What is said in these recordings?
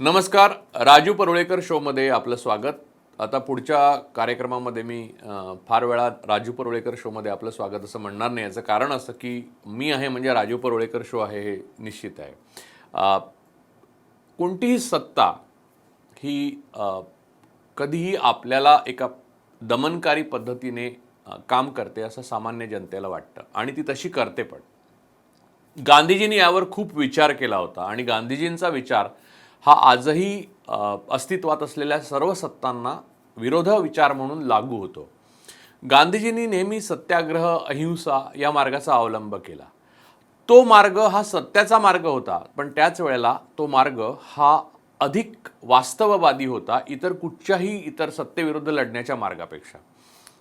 नमस्कार, राजू परुळेकर शोमध्ये आपलं स्वागत. आता पुढच्या कार्यक्रमामध्ये मी फार वेळा राजू परुळेकर शोमध्ये आपलं स्वागत असं म्हणणार नाही. याचं कारण असं की मी आहे म्हणजे राजू परुळेकर शो आहे हे निश्चित आहे. कोणतीही सत्ता ही कधीही आपल्याला एका दमनकारी पद्धतीने काम करते असं सामान्य जनतेला वाटतं आणि ती तशी करते पण. गांधीजींनी यावर खूप विचार केला होता आणि गांधीजींचा विचार हा आजही अस्तित्वात असलेल्या सर्व सत्तांना विरोध विचार म्हणून लागू होतो. गांधीजींनी नेहमी सत्याग्रह, अहिंसा या मार्गाचा अवलंब केला. तो मार्ग हा सत्याचा मार्ग होता, पण त्याच वेळेला तो मार्ग हा अधिक वास्तववादी होता इतर कुठच्याही इतर सत्तेविरुद्ध लढण्याच्या मार्गापेक्षा.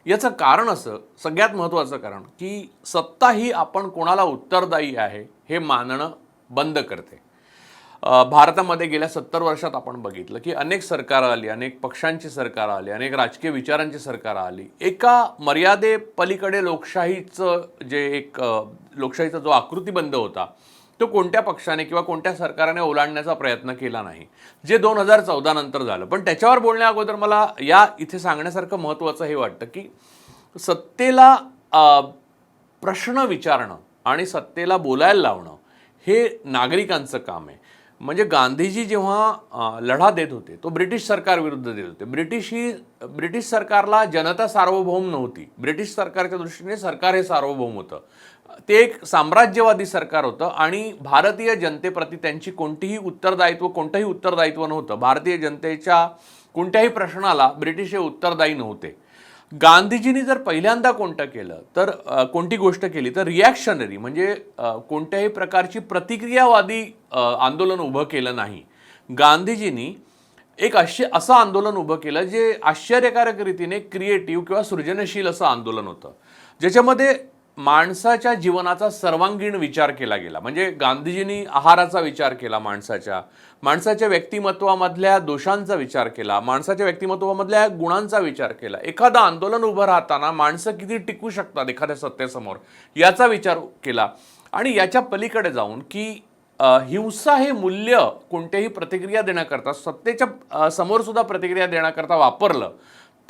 याचं कारण असं, सगळ्यात महत्त्वाचं कारण, की सत्ता ही आपण कोणाला उत्तरदायी आहे हे मानणं बंद करते. भारतामध्ये गेल्या 70 वर्षात आपण बघितलं की अनेक सरकारं आली, अनेक पक्षांची सरकारं आली, अनेक राजकीय विचारांची सरकारं आली. एका मर्यादेपलीकडे लोकशाहीचा जो आकृतिबंध होता तो कोणत्या पक्षाने किंवा कोणत्या सरकारने ओलांडण्याचा प्रयत्न केला नाही, जे 2014 नंतर झालं. पण त्याच्यावर बोलण्या अगोदर मला इथे सांगण्यासारखं महत्त्वाचं हे वाटतं की सत्तेला प्रश्न विचारणं आणि सत्तेला बोलायला लावणं हे नागरिकांचं काम आहे. म्हणजे गांधीजी जेव्हा लढा देत होते तो ब्रिटिश सरकारविरुद्ध देत होते. ब्रिटिश सरकारला जनता सार्वभौम नव्हती. ब्रिटिश सरकारच्या दृष्टीने सरकार हे सार्वभौम होतं. ते एक साम्राज्यवादी सरकार होतं आणि भारतीय जनतेप्रती त्यांची कोणतेही उत्तरदायित्व नव्हतं. भारतीय जनतेच्या कोणत्याही प्रश्नाला ब्रिटिश हे उत्तरदायी नव्हते. गांधीजींनी जर पहिल्यांदा कोणती गोष्ट केली तर रिॲक्शनरी म्हणजे कोणत्याही प्रकारची प्रतिक्रियावादी आंदोलन उभं केलं नाही. गांधीजींनी एक असं आंदोलन उभं केलं जे आश्चर्यकारक रीतीने क्रिएटिव्ह किंवा सृजनशील असं आंदोलन होतं, ज्याच्यामध्ये माणसाच्या जीवनाचा सर्वांगीण विचार केला गेला. म्हणजे गांधीजींनी आहाराचा विचार केला, माणसाच्या व्यक्तिमत्वामधल्या दोषांचा विचार केला, माणसाच्या व्यक्तिमत्वामधल्या गुणांचा विचार केला. एखादं आंदोलन उभं राहताना माणसं किती टिकू शकतात एखाद्या सत्तेसमोर याचा विचार केला. आणि याच्या पलीकडे जाऊन की हिंसा हे मूल्य कोणत्याही प्रतिक्रिया देण्याकरता, सत्तेच्या समोर सुद्धा प्रतिक्रिया देण्याकरता वापरलं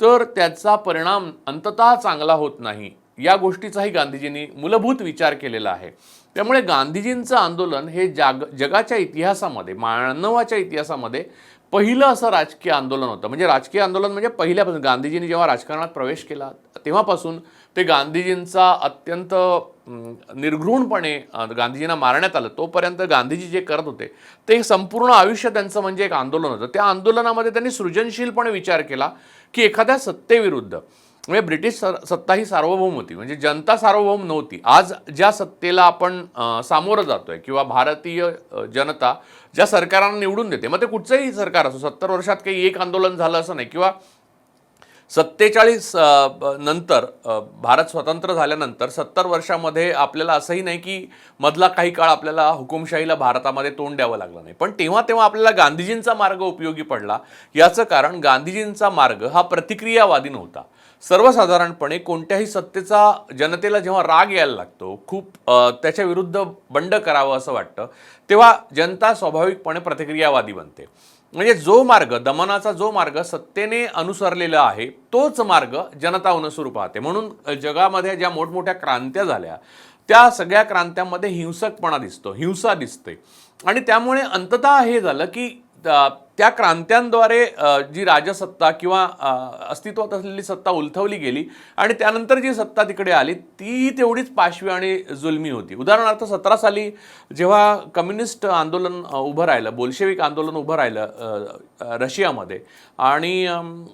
तर त्याचा परिणाम अंततः चांगला होत नाही, या गोष्टीचाही गांधीजींनी मूलभूत विचार केलेला आहे. त्यामुळे गांधीजींचं आंदोलन हे जगाच्या इतिहासामध्ये, मानवाच्या इतिहासामध्ये पहिलं असं राजकीय आंदोलन होतं. म्हणजे राजकीय आंदोलन म्हणजे पहिल्यापासून गांधीजींनी जेव्हा राजकारणात प्रवेश केला तेव्हापासून ते गांधीजींचा अत्यंत निर्घृणपणे गांधीजींना मारण्यात आलं तोपर्यंत गांधीजी जे करत होते ते संपूर्ण आयुष्य त्यांचं म्हणजे एक आंदोलन होतं. त्या आंदोलनामध्ये त्यांनी सृजनशीलपणे विचार केला की एखाद्या सत्तेविरुद्ध, म्हणजे ब्रिटिश सत्ता ही सार्वभौम होती, म्हणजे जनता सार्वभौम नव्हती. आज ज्या सत्तेला आपण सामोरं जातोय किंवा भारतीय जनता ज्या सरकारांना निवडून देते, मग ते कुठचंही सरकार असो, 70 वर्षात काही एक आंदोलन झालं असं नाही, किंवा 47 नंतर भारत स्वतंत्र झाल्यानंतर 70 वर्षामध्ये आपल्याला असंही नाही की मधला काही काळ आपल्याला हुकुमशाहीला भारतामध्ये तोंड द्यावं लागलं नाही. पण तेव्हा आपल्याला गांधीजींचा मार्ग उपयोगी पडला. याचं कारण गांधीजींचा मार्ग हा प्रतिक्रियावादी नव्हता. सर्वसाधारणपणे कोणत्याही सत्तेचा जनतेला जेव्हा राग यायला लागतो, खूप त्याच्या विरुद्ध बंड करावं असं वाटतं, तेव्हा जनता स्वाभाविकपणे प्रतिक्रियावादी बनते. म्हणजे दमनाचा जो मार्ग सत्तेने अनुसरलेला आहे तोच मार्ग जनता अनुसरू पाहते. म्हणून जगामध्ये ज्या मोठमोठ्या क्रांत्या झाल्या त्या सगळ्या क्रांत्यांमध्ये हिंसा दिसते आणि त्यामुळे अंततः हे झालं की त्या क्रांत्यांद्वारे जी राजसत्ता किंवा अस्तित्वात असलेली सत्ता उलथवली गेली आणि त्यानंतर जी सत्ता तिकडे आली ती तेवढीच पाशवी आणि जुलमी होती. उदाहरणार्थ 17 साली जेव्हा कम्युनिस्ट आंदोलन उभं राहिलं, बोल्शेविक आंदोलन उभं राहिलं रशियामध्ये आणि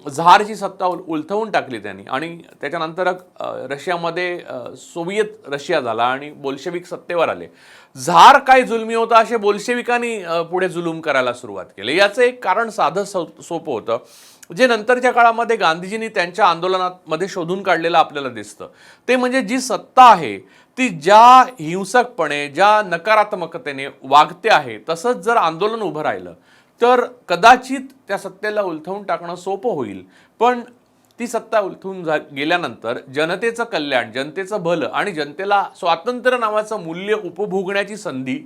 झारची सत्ता उलथवून टाकली त्यांनी आणि त्याच्यानंतर रशियामध्ये सोव्हिएत रशिया झाला आणि बोल्शेविक सत्तेवर आले. झार काय जुलमी होता असे बोल्शेविकांनी पुढे जुलूम करायला सुरुवात केली. याचं एक कारण साधं सोपं होतं, जे नंतरच्या काळामध्ये गांधीजींनी त्यांच्या आंदोलनामध्ये शोधून काढलेलं आपल्याला दिसतं. ते म्हणजे जी सत्ता आहे ती ज्या हिंसकपणे, ज्या नकारात्मकतेने वागते आहे, तसंच जर आंदोलन उभं राहिलं तर कदाचित त्या सत्तेला उलथवून टाकणं सोपं होईल. पण ती सत्ता उलथून गेल्यानंतर जनतेचं कल्याण, जनतेचं भलं आणि जनतेला स्वातंत्र्य नावाचं मूल्य उपभोगण्याची संधी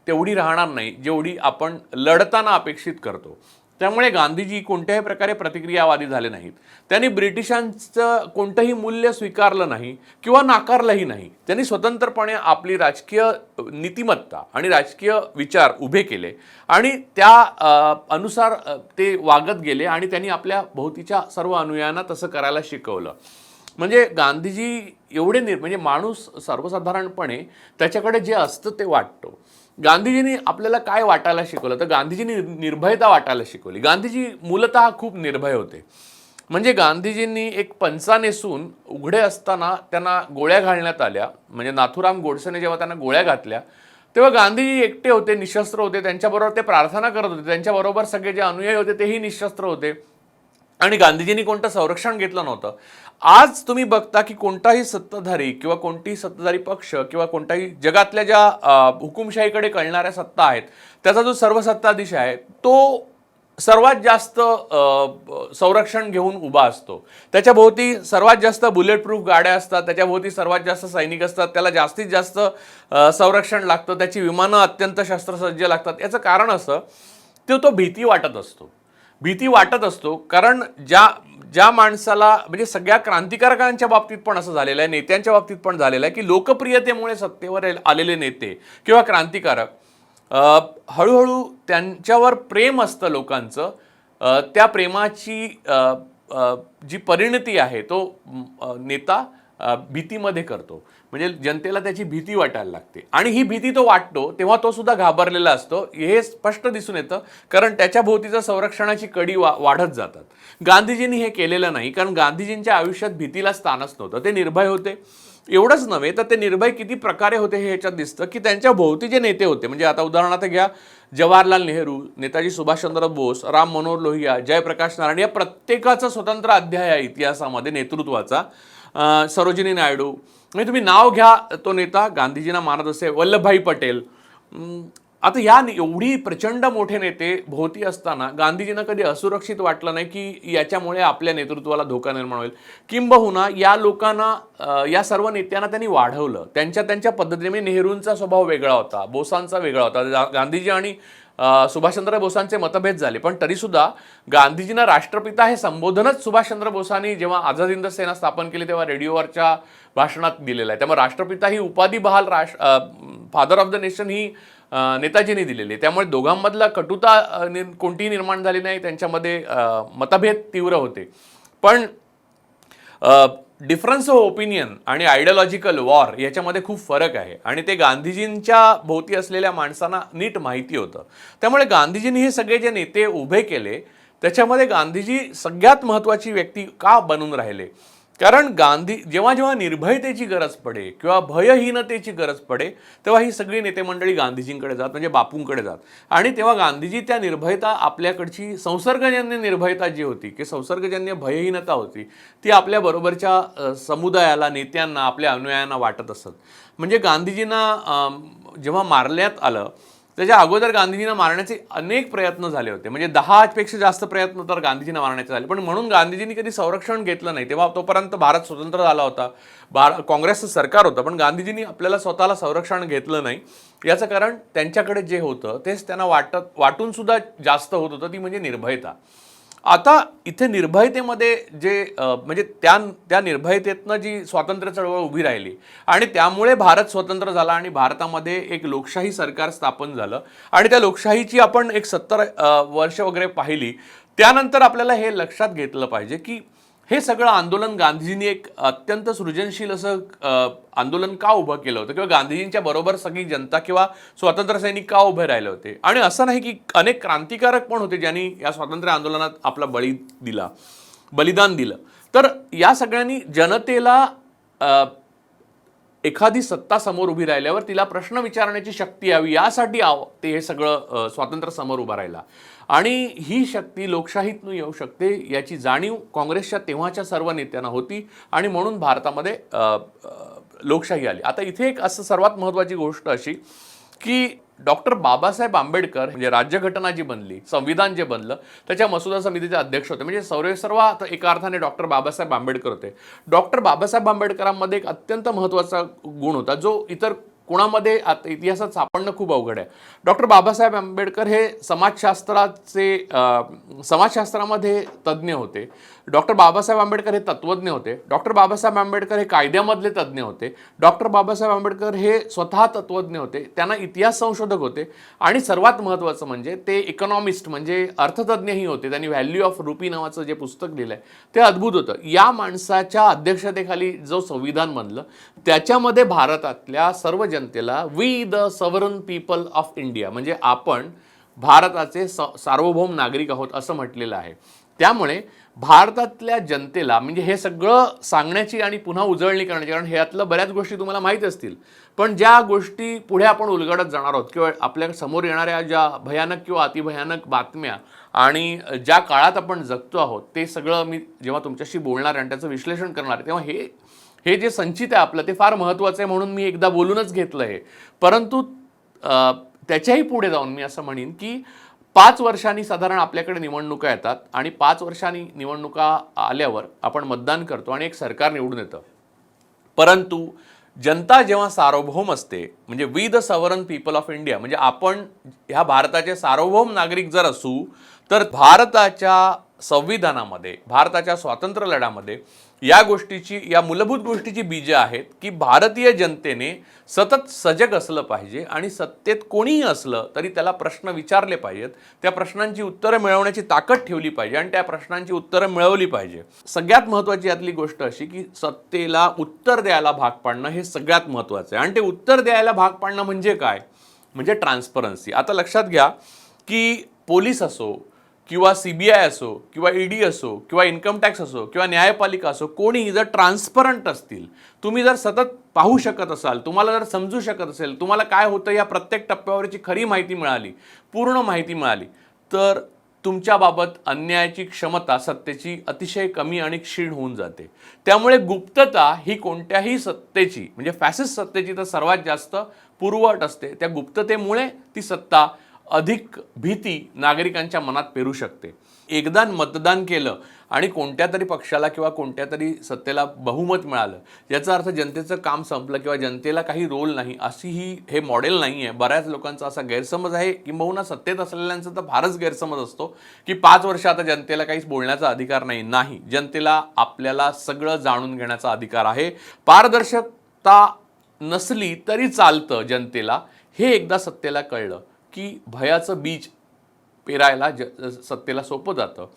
तेवढी राहणार नाही जेवढी आपण लढताना अपेक्षित करतो. त्यामुळे गांधीजी कोणत्याही प्रकारे प्रतिक्रियावादी झाले नाहीत. त्यांनी ब्रिटिशांचं कोणतंही मूल्य स्वीकारलं नाही किंवा नाकारलंही नाही. त्यांनी स्वतंत्रपणे आपली राजकीय नीतिमत्ता आणि राजकीय विचार उभे केले आणि त्या अनुसार ते वागत गेले आणि त्यांनी आपल्या भोवतीच्या सर्व अनुयायांना तसं करायला शिकवलं. म्हणजे गांधीजी एवढे म्हणजे माणूस सर्वसाधारणपणे त्याच्याकडे जे असतं ते वाटतो. गांधीजींनी आपल्याला काय वाटायला शिकवलं तर गांधीजींनी निर्भयता वाटायला शिकवली. गांधीजी मूलतः खूप निर्भय होते. म्हणजे गांधीजींनी एक पंचा नेसून उघडे असताना त्यांना गोळ्या घालण्यात आल्या. म्हणजे नाथूराम गोडसेने जेव्हा त्यांना गोळ्या घातल्या तेव्हा गांधीजी एकटे होते, निशस्त्र होते. त्यांच्याबरोबर ते प्रार्थना करत होते. त्यांच्याबरोबर सगळे जे अनुयायी होते तेही निशस्त्र होते आणि गांधीजींनी कोणतं संरक्षण घेतलं नव्हतं. आज तुम्ही बघता की कोणताही सत्ताधारी किंवा कोणतीही सत्ताधारी पक्ष किंवा कोणताही जगातल्या ज्या हुकुमशाहीकडे कळणाऱ्या सत्ता आहेत त्याचा जो सर्वसत्ताधीश आहे तो सर्वात जास्त संरक्षण घेऊन उभा असतो. त्याच्या भोवती सर्वात जास्त बुलेट प्रूफ गाड्या असतात, त्याच्या भोवती सर्वात जास्त सैनिक असतात, त्याला जास्तीत जास्त संरक्षण लागतं, त्याची विमानं अत्यंत शस्त्रसज्ज लागतात. याचं कारण असं तो भीती वाटत असतो. भीती वाटत असतो कारण ज्या माणसाला म्हणजे सगळ्या क्रांतिकारकांच्या बाबतीत पण असं झालेलं आहे, नेत्यांच्या बाबतीत पण झालेलं आहे की लोकप्रियतेमुळे सत्तेवर आलेले नेते किंवा क्रांतिकारक हळूहळू त्यांच्यावर प्रेम असतं लोकांचं. त्या प्रेमाची जी परिणती आहे तो नेता भीतीमध्ये करतो. म्हणजे जनतेला त्याची भीती वाटायला लागते आणि ही भीती तो वाटतो तेव्हा तो सुद्धा घाबरलेला असतो. हे स्पष्ट दिसून येतं कारण त्याच्या भोवतीचं संरक्षणाची कडी वाढत जातात. गांधीजींनी हे केलेलं नाही कारण गांधीजींच्या आयुष्यात भीतीला स्थानच नव्हतं. ते निर्भय होते. एवढंच नव्हे तर ते निर्भय किती प्रकारे होते हे ह्याच्यात दिसतं की त्यांच्या भोवती जे नेते होते म्हणजे आता उदाहरणार्थ घ्या जवाहरलाल नेहरू, नेताजी सुभाषचंद्र बोस, राम मनोहर लोहिया, जयप्रकाश नारायण या प्रत्येकाचा स्वतंत्र अध्याय आहे इतिहासामध्ये नेतृत्वाचा. सरोजिनी नायडू म्हणजे तुम्ही नाव घ्या तो नेता गांधीजींना मानत असे. वल्लभभाई पटेल. आता या एवढी प्रचंड मोठे नेते भोवती असताना गांधीजींना कधी असुरक्षित वाटलं नाही की याच्यामुळे आपल्या नेतृत्वाला धोका निर्माण होईल. किंबहुना या लोकांना या सर्व नेत्यांना त्यांनी वाढवलं त्यांच्या पद्धतीने. म्हणजे नेहरूंचा स्वभाव वेगळा होता, बोसांचा वेगळा होता. गांधीजी आणि सुभाषचंद्र बोसांचे मतभेद झाले पण तरीसुद्धा गांधीजींना राष्ट्रपिता हे संबोधनच सुभाषचंद्र बोसांनी जेव्हा आझाद हिंद सेना स्थापन केली तेव्हा रेडिओवरच्या भाषणात दिलेलं आहे. त्यामुळे राष्ट्रपिता ही उपाधी बहाल फादर ऑफ द नेशन ही नेताजींनी दिलेली. त्यामुळे दोघांमधला कटुता कोणतीही निर्माण झाली नाही. त्यांच्यामध्ये मतभेद तीव्र होते पण डिफरन्स ऑफ ओपिनियन आणि आयडिओलॉजिकल वॉर याच्यामध्ये खूप फरक आहे आणि ते गांधीजींच्या भोवती असलेल्या माणसांना नीट माहिती होतं. त्यामुळे गांधीजींनी हे सगळे जे नेते उभे केले त्याच्यामध्ये गांधीजी सगळ्यात महत्त्वाची व्यक्ती का बनून राहिले कारण जेव्हा जेव्हा निर्भयतेची गरज पडे किंवा भयहीनतेची गरज पडे तेव्हा ही सगळी नेते मंडळी गांधीजींकडे जात म्हणजे बापूंकडे जात आणि तेव्हा गांधीजी त्या निर्भयता आपल्याकडची संसर्गजन्य निर्भयता जी होती की संसर्गजन्य भयहीनता होती ती आपल्या बरोबरच्या समुदायाला, नेत्यांना, आपल्या अनुयायांना वाटत असत. म्हणजे गांधीजींना जेव्हा मारण्यात आलं त्याच्या अगोदर गांधीजींना मारण्याचे अनेक प्रयत्न झाले होते. म्हणजे 10पेक्षा जास्त प्रयत्न तर गांधीजींना मारण्याचे झाले पण म्हणून गांधीजींनी कधी संरक्षण घेतलं नाही. तेव्हा तोपर्यंत भारत स्वतंत्र झाला होता, काँग्रेसचं सरकार होतं पण गांधीजींनी आपल्याला स्वतःला संरक्षण घेतलं नाही. याचं कारण त्यांच्याकडे जे होतं तेच त्यांना वाटून सुद्धा जास्त होत होतं ती म्हणजे निर्भयता. आता इथे निर्भयतेमध्ये जे म्हणजे त्या निर्भयतेतनं जी स्वातंत्र्य चळवळ उभी राहिली आणि त्यामुळे भारत स्वतंत्र झाला आणि भारतामध्ये एक लोकशाही सरकार स्थापन झालं आणि त्या लोकशाहीची आपण एक 70 वर्ष वगैरे पाहिली. त्यानंतर आपल्याला हे लक्षात घेतलं पाहिजे की हे सगळं आंदोलन गांधीजींनी एक अत्यंत सृजनशील असं आंदोलन का उभं केलं होतं किंवा गांधीजींच्या बरोबर सगळी जनता किंवा स्वातंत्र्य सैनिक का उभे राहिले होते. आणि असं नाही की अनेक क्रांतिकारक पण होते ज्यांनी या स्वातंत्र्य आंदोलनात आपला बलिदान दिलं. तर या सगळ्यांनी जनतेला एखादी सत्ता समोर उभी राहिल्यावर तिला प्रश्न विचारण्याची शक्ती यावी यासाठी ते हे सगळं स्वातंत्र्य समोर उभा राहिला आणि ही शक्ती लोकशाहीतून येऊ शकते याची जाणीव काँग्रेसच्या तेव्हाच्या सर्व नेत्यांना होती आणि म्हणून भारतामध्ये लोकशाही आली. आता इथे एक असं सर्वात महत्त्वाची गोष्ट अशी की डॉक्टर बाबासाहेब आंबेडकर म्हणजे राज्यघटना जी बनली, संविधान जे बनलं, त्याच्या मसुदा समितीचे अध्यक्ष होते. म्हणजे सर्वेसर्वा एका अर्थाने डॉक्टर बाबासाहेब आंबेडकर होते. डॉक्टर बाबासाहेब आंबेडकरांमध्ये एक अत्यंत महत्त्वाचा गुण होता, जो इतर कोणामध्ये इतिहासात सापडणं खूप अवघड आहे. डॉक्टर बाबासाहेब आंबेडकर हे समाजशास्त्रामध्ये तज्ज्ञ होते. डॉक्टर बाबासाहेब आंबेडकर हे तत्वज्ञ होते. डॉक्टर बाबासाहेब आंबेडकर हे कायद्यामधले तज्ज्ञ होते. डॉक्टर बाबासाहेब आंबेडकर हे स्वतः तत्वज्ञ होते. त्यांना इतिहास संशोधक होते आणि सर्वात महत्त्वाचं म्हणजे ते इकॉनॉमिस्ट म्हणजे अर्थतज्ञही होते. त्यांनी व्हॅल्यू ऑफ रुपी नावाचं जे पुस्तक लिहिलंय ते अद्भुत होतं. या माणसाच्या अध्यक्षतेखाली जो संविधान बनलं त्याच्यामध्ये भारतातल्या सर्व जनतेला we the sovereign people of India म्हणजे आपण भारताचे सार्वभौम नागरिक आहोत असं म्हटलेलं आहे. त्यामुळे भारतातल्या जनतेला म्हणजे हे सगळं सांगण्याची आणि पुन्हा उजळणी करण्याची, कारण ह्यातलं बऱ्याच गोष्टी तुम्हाला माहीत असतील, पण ज्या गोष्टी पुढे आपण उलगडत जाणार आहोत किंवा आपल्या समोर येणाऱ्या ज्या भयानक किंवा अतिभयानक बातम्या आणि ज्या काळात आपण जगतो आहोत ते सगळं मी जेव्हा तुमच्याशी बोलणार आणि त्याचं विश्लेषण करणार आहे तेव्हा हे जे संचित आहे आपलं ते फार महत्त्वाचं आहे म्हणून मी एकदा बोलूनच घेतलं आहे. परंतु त्याच्याही पुढे जाऊन मी असं म्हणेन की 5 वर्षांनी साधारण आपल्याकडे निवडणुका येतात आणि 5 वर्षांनी निवडणुका आल्यावर आपण मतदान करतो आणि एक सरकार निवडून येतं. परंतु जनता जेव्हा सार्वभौम असते म्हणजे we the sovereign people of India म्हणजे आपण ह्या भारताचे सार्वभौम नागरिक जर असू तर भारताच्या संविधानामध्ये, भारताच्या स्वातंत्र्य लढ्यामध्ये या मूलभूत गोष्टीची बीजे आहेत की भारतीय जनतेने सतत सजग असलं पाहिजे आणि सत्तेत कोणीही असलं तरी त्याला प्रश्न विचारले पाहिजेत, त्या प्रश्नांची उत्तरं मिळवण्याची ताकद ठेवली पाहिजे आणि त्या प्रश्नांची उत्तरं मिळवली पाहिजे. सगळ्यात महत्त्वाची यातली गोष्ट अशी की सत्तेला उत्तर द्यायला भाग पाडणं हे सगळ्यात महत्त्वाचं आहे. आणि ते उत्तर द्यायला भाग पाडणं म्हणजे काय, म्हणजे ट्रान्सपरन्सी. आता लक्षात घ्या की पोलीस असो किंवा CBI असो किंवा ED असो किंवा इन्कम टॅक्स असो किंवा न्यायपालिका असो, कोणीही जर ट्रान्सपरंट असतील, तुम्ही जर सतत पाहू शकत असाल, तुम्हाला जर समजू शकत असेल, तुम्हाला काय होतं या प्रत्येक टप्प्यावरची खरी माहिती मिळाली, पूर्ण माहिती मिळाली, तर तुमच्याबाबत अन्यायाची क्षमता सत्तेची अतिशय कमी आणि क्षीण होऊन जाते. त्यामुळे गुप्तता ही कोणत्याही सत्तेची म्हणजे फॅसिस्ट सत्तेची तर सर्वात जास्त पूर्वअट असते. त्या गुप्ततेमुळे ती सत्ता अधिक भीती नागरिकांच्या मनात पेरू शकते. एकदा मतदान केलं आणि कोणत्या तरी पक्षाला किंवा कोणत्या तरी सत्तेला बहुमत मिळालं याचा अर्थ जनतेचं काम संपलं किंवा जनतेला काही रोल नाही अशी हे मॉडेल नाही आहे. बऱ्याच लोकांचा असा गैरसमज आहे, किंबहुना सत्तेत असलेल्यांचा तर फारच गैरसमज असतो की 5 वर्ष आता जनतेला काहीच बोलण्याचा अधिकार नाही. जनतेला आपल्याला सगळं जाणून घेण्याचा अधिकार आहे. पारदर्शकता नसली तरी चालतं जनतेला, हे एकदा सत्तेला कळलं की भयाचं बीज पेरायला सत्तेला सोपं जातं.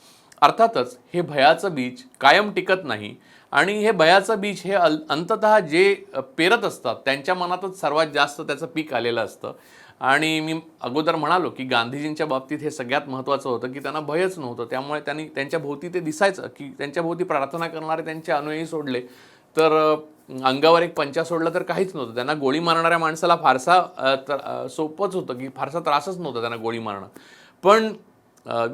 अर्थातच हे भयाचं बीज कायम टिकत नाही आणि हे भयाचं बीज हे अंततः जे पेरत असतात त्यांच्या मनातच सर्वात जास्त त्याचं पीक आलेलं असतं. आणि मी अगोदर म्हणालो की गांधीजींच्या बाबतीत हे सगळ्यात महत्त्वाचं होतं की त्यांना भयच नव्हतं. त्यामुळे त्यांनी त्यांच्या भोवती ते दिसायचं की त्यांच्या भोवती प्रार्थना करणारे त्यांचे अनुयायी सोडले तर अंगावर एक पंचा सोडला तर काहीच नव्हतं. त्यांना गोळी मारणाऱ्या माणसाला फारसा सोपंच होतं की फारसा त्रासच नव्हता त्यांना गोळी मारणं. पण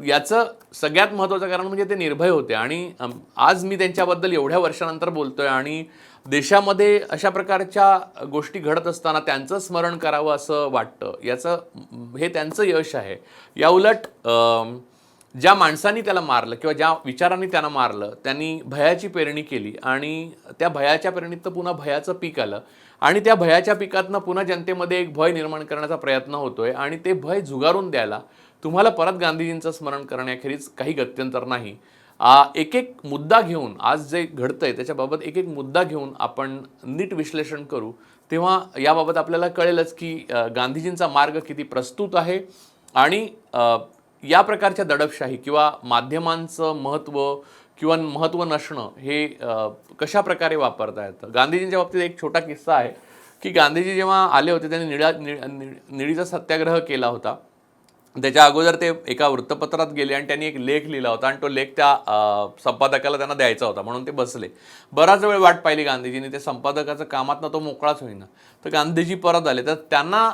याचं सगळ्यात महत्त्वाचं कारण म्हणजे ते निर्भय होते. आणि आज मी त्यांच्याबद्दल एवढ्या वर्षानंतर बोलतोय आणि देशामध्ये अशा प्रकारच्या गोष्टी घडत असताना त्यांचं स्मरण करावं असं वाटतं. हे त्यांचं यश आहे. याउलट ज्या माणसांनी त्याला मारलं किंवा ज्या विचारांनी त्यांना मारलं त्यांनी भयाची पेरणी केली आणि त्या भयाच्या पेरणीत पुन्हा भयाचं पीक आलं आणि त्या भयाच्या पिकातनं पुन्हा जनतेमध्ये एक भय निर्माण करण्याचा प्रयत्न होतोय आणि ते भय झुगारून द्यायला तुम्हाला परत गांधीजींचं स्मरण करण्याखेरीज काही गत्यंतर नाही. एक एक मुद्दा घेऊन आज जे घडतंय त्याच्याबाबत एक एक मुद्दा घेऊन आपण नीट विश्लेषण करू तेव्हा याबाबत आपल्याला कळेलच की गांधीजींचा मार्ग किती प्रस्तुत आहे आणि या प्रकारच्या दडपशाही किंवा माध्यमांचं महत्त्व नसणं हे कशा प्रकारे वापरता येतं. गांधीजींच्या बाबतीत एक छोटा किस्सा आहे की गांधीजी जेव्हा आले होते त्यांनी निळीचा सत्याग्रह केला होता. त्याच्या अगोदर ते एका वृत्तपत्रात गेले आणि त्यांनी एक लेख लिहिला होता आणि तो लेख त्या संपादकाला त्यांना द्यायचा होता म्हणून ते बसले. बराच वेळ वाट पाहिली गांधीजींनी, ते संपादकाचं कामातनं तो मोकळाच होईना. तर गांधीजी परत आले तर त्यांना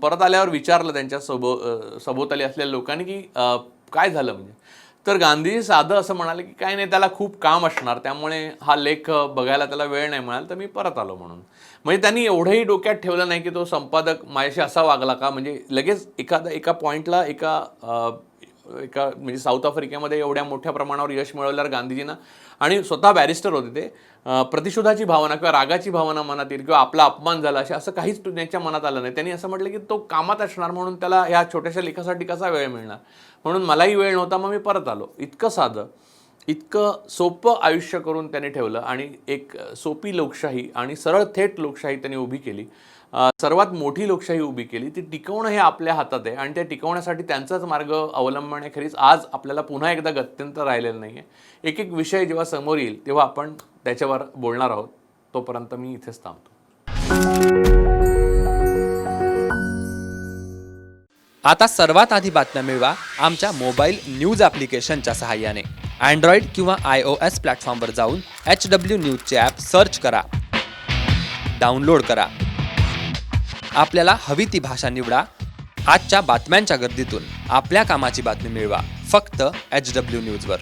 परत आल्यावर विचारलं त्यांच्या सभोवताली असलेल्या लोकांनी की काय झालं म्हणजे. तर गांधीजी साधं असं म्हणाले की काय नाही, त्याला खूप काम असणार त्यामुळे हा लेख बघायला त्याला वेळ नाही मिळाला तर मी परत आलो म्हणून. म्हणजे त्यांनी एवढंही डोक्यात ठेवलं नाही की तो संपादक माझ्याशी असा वागला का, म्हणजे लगेच एका पॉईंटला एका म्हणजे साऊथ आफ्रिकेमध्ये एवढ्या मोठ्या प्रमाणावर यश मिळवल्यावर गांधीजींना, आणि स्वतः बॅरिस्टर होते ते, प्रतिशोधाची भावना किंवा रागाची भावना मनात येईल किंवा आपला अपमान झाला असं काहीच त्यांच्या मनात आलं नाही. त्यांनी असं म्हटलं की तो कामात असणार म्हणून त्याला ह्या छोट्याशा लेखासाठी कसा वेळ मिळणार, म्हणून मलाही वेळ नव्हता, मग मी परत आलो. इतकं साधं, इतकं सोपं आयुष्य करून त्यांनी ठेवलं आणि एक सोपी लोकशाही आणि सरळ थेट लोकशाही त्यांनी उभी केली. सर्वात मोठी लोकशाही उभी केली. ती टिकवणं हे आपल्या हातात आहे आणि त्या टिकवण्यासाठी त्यांचाच मार्ग अवलंबण्याखेरीज आज आपल्याला पुन्हा एकदा गत्यंतर राहिलेलं नाही आहे. एक एक विषय जेव्हा समोर येईल तेव्हा आपण त्याच्यावर बोलणार आहोत. तोपर्यंत मी इथेच थांबतो. आता सर्वात आधी बातम्या मिळवा आमच्या मोबाईल न्यूज ॲप्लिकेशनच्या सहाय्याने. अँड्रॉइड किंवा iOS प्लॅटफॉर्मवर जाऊन HW न्यूजचे ॲप सर्च करा, डाउनलोड करा. आपल्याला हवी ती भाषा निवडा. आजच्या बातम्यांच्या गर्दीतून आपल्या कामाची बातमी मिळवा फक्त HW न्यूजवर.